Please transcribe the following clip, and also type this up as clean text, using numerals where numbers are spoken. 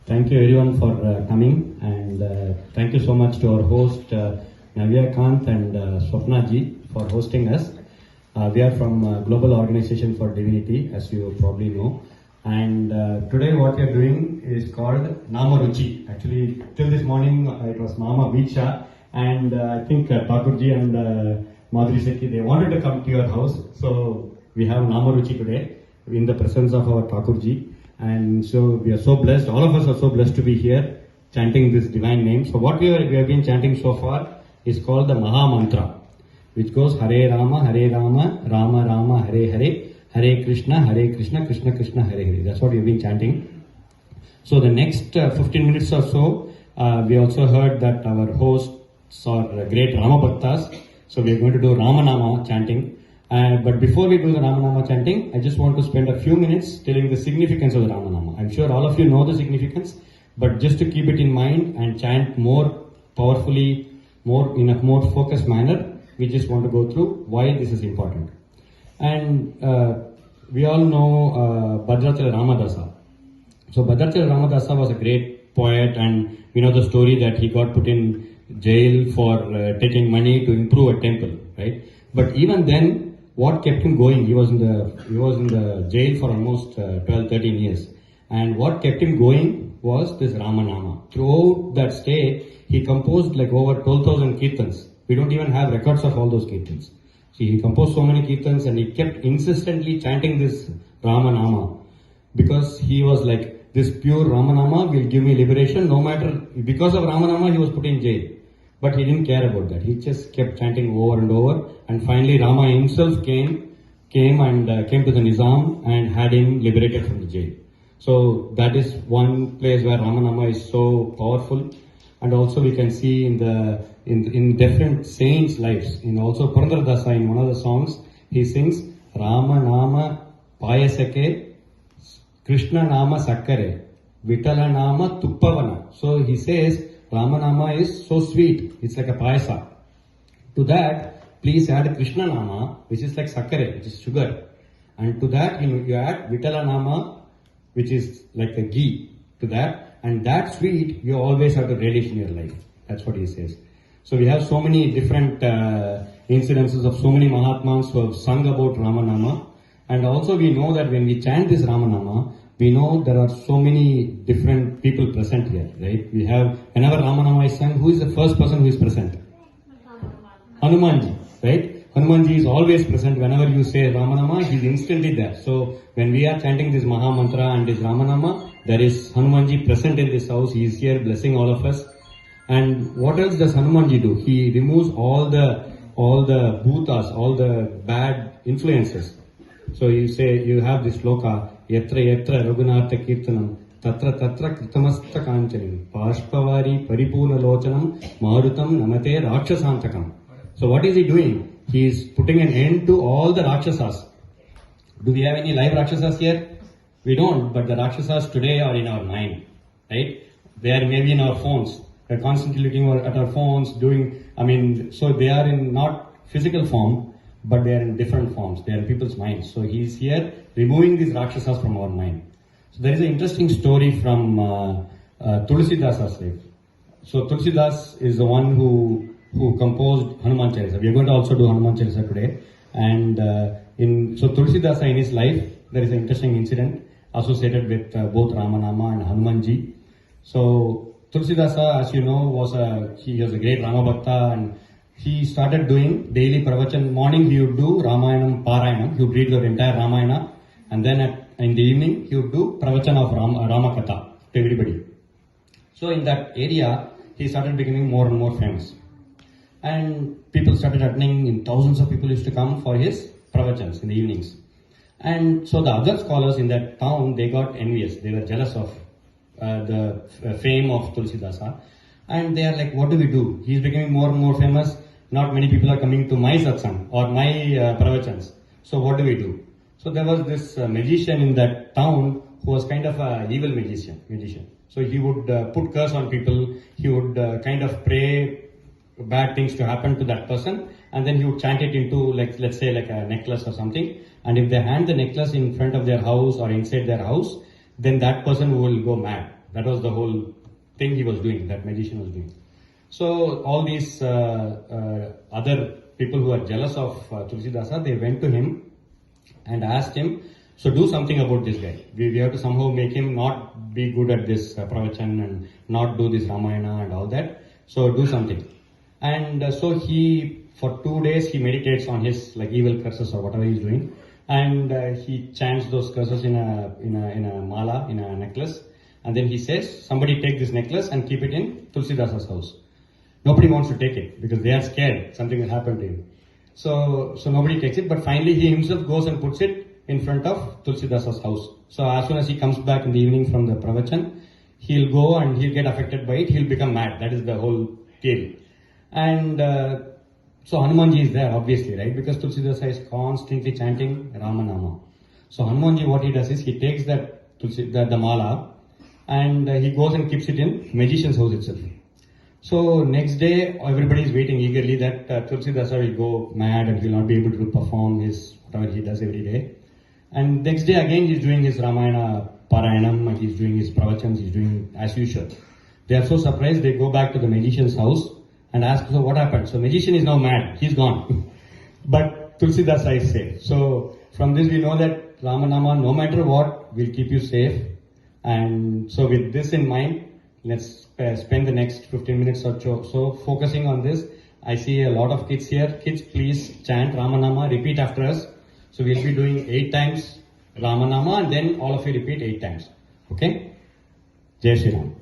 Thank you everyone for coming, and thank you so much to our host Navya Kant and Swapna Ji for hosting us. We are from Global Organization for Divinity, as you probably know. And today what we are doing is called Nama Ruchi. Actually, till this morning it was Nama Vicha, and I think Thakurji and Madhuri Sethi, they wanted to come to your house. So we have Nama Ruchi today in the presence of our Thakurji. And so we are so blessed, all of us are so blessed to be here chanting this divine name. So what we have been chanting so far is called the Maha Mantra, which goes Hare Rama, Rama Rama, Hare Hare, Hare Krishna, Krishna Krishna, Hare Hare. That's what we've been chanting. So the next 15 minutes or so, we also heard that our hosts are great Rama Bhaktas. So we are going to do Ramanama chanting. But before we do the Ramanama chanting, I just want to spend a few minutes telling the significance of the Ramanama. I'm sure all of you know the significance, but just to keep it in mind and chant more powerfully, more in a more focused manner, we just want to go through why this is important. And we all know Bhadrachala Ramadasa. So Bhadrachala Ramadasa was a great poet, and we know the story that he got put in jail for taking money to improve a temple, right? But even then, what kept him going? He was in the jail for almost 12-13 years, and what kept him going was this Ramanama. Throughout that stay, he composed like over 12,000 kirtans. We don't even have records of all those kirtans. See, he composed so many kirtans, and he kept insistently chanting this Ramanama because he was like, this pure Ramanama will give me liberation. No matter, because of Ramanama, he was put in jail. But he didn't care about that. He just kept chanting over and over. And finally, Rama himself came to the Nizam and had him liberated from the jail. So that is one place where Ramanama is so powerful. And also we can see in different saints' lives. In also Purandaradasa, in one of the songs, he sings Rama Nama Payasake, Krishna Nama Sakkare, Vitala Nama Tuppavana. So he says, Ramanama is so sweet, it's like a payasa. To that, please add Krishna Nama, which is like sakkare, which is sugar. And to that, you add Vitala Nama, which is like a ghee to that. And that sweet, you always have to relish in your life. That's what he says. So we have so many different incidences of so many Mahatmas who have sung about Ramanama. And also we know that when we chant this Ramanama, we know there are so many different people present here, right? We have, whenever Ramanama is sung, who is the first person who is present? Hanumanji, right? Hanumanji is always present. Whenever you say Ramanama, he is instantly there. So when we are chanting this Maha Mantra and this Ramanama, there is Hanumanji present in this house. He is here blessing all of us. And what else does Hanumanji do? He removes all the bhutas, all the bad influences. So you have this sloka, Yatra Yatra Raghunatha Kirtanam, Tatra Tatra Kritamasta Kanchanim, Pashpavari Paripurna Lochanam, Marutam Namate Rakshasantakam. So what is he doing? He is putting an end to all the Rakshasas. Do we have any live Rakshasas here? We don't, but the Rakshasas today are in our mind, right? They are maybe in our phones. We are constantly looking at our phones, so they are in not physical form, but they are in different forms. They are in people's minds. So he is here removing these Rakshasas from our mind. So there is an interesting story from Tulsidasa's life. So Tulsidas is the one who composed Hanuman Chalisa. We are going to also do Hanuman Chalisa today. And so Tulsidasa in his life, there is an interesting incident associated with both Ramanama and Hanumanji. So Tulsidasa, as you know, he was a great Rama Bhakta, and he started doing daily pravachan. Morning he would do Ramayanam Parayanam. He would read the entire Ramayana, and then in the evening he would do pravachan of Rama Katha to everybody. So in that area, he started becoming more and more famous. And people started attending, in thousands of people used to come for his pravachans in the evenings. And so the other scholars in that town, they got envious. They were jealous of the fame of Tulsidasa. And they are like, what do we do? He is becoming more and more famous. Not many people are coming to my satsang or my pravachans. So what do we do? So there was this magician in that town who was kind of an evil magician. So he would put curse on people. He would kind of pray bad things to happen to that person, and then he would chant it into, like, let's say like a necklace or something. And if they hand the necklace in front of their house or inside their house, then that person will go mad. That was the whole thing he was doing, that magician was doing. So all these other people who are jealous of Tulsidasa, they went to him and asked him, so do something about this guy. We have to somehow make him not be good at this pravachan and not do this Ramayana and all that. So do something. And so he, for 2 days, he meditates on his like evil curses or whatever he's doing, and he chants those curses in a mala, in a necklace, and then he says, somebody take this necklace and keep it in Tulsidasa's house. Nobody wants to take it because they are scared something will happen to him. So nobody takes it, but finally he himself goes and puts it in front of Tulsidasa's house. So as soon as he comes back in the evening from the pravachan, he'll go and he'll get affected by it. He'll become mad. That is the whole tale. And so Hanumanji is there, obviously, right? Because Tulsidasa is constantly chanting Ramanama. So Hanumanji, what he does is he takes the mala and he goes and keeps it in magician's house itself. So next day, everybody is waiting eagerly that Tulsidasa will go mad and he will not be able to perform his whatever he does every day. And next day again, he's doing his Ramayana Parayanam, he's doing his pravachans, he's doing as usual. They are so surprised, they go back to the magician's house and ask, so what happened? So magician is now mad, he's gone. But Tulsidasa is safe. So from this we know that Ramanama, no matter what, will keep you safe. And so with this in mind, let's spend the next 15 minutes or so focusing on this. I see a lot of kids here. Kids, please chant Ramanama, repeat after us. So we'll be doing 8 times Ramanama and then all of you repeat 8 times. Okay? Jai Shri Ram.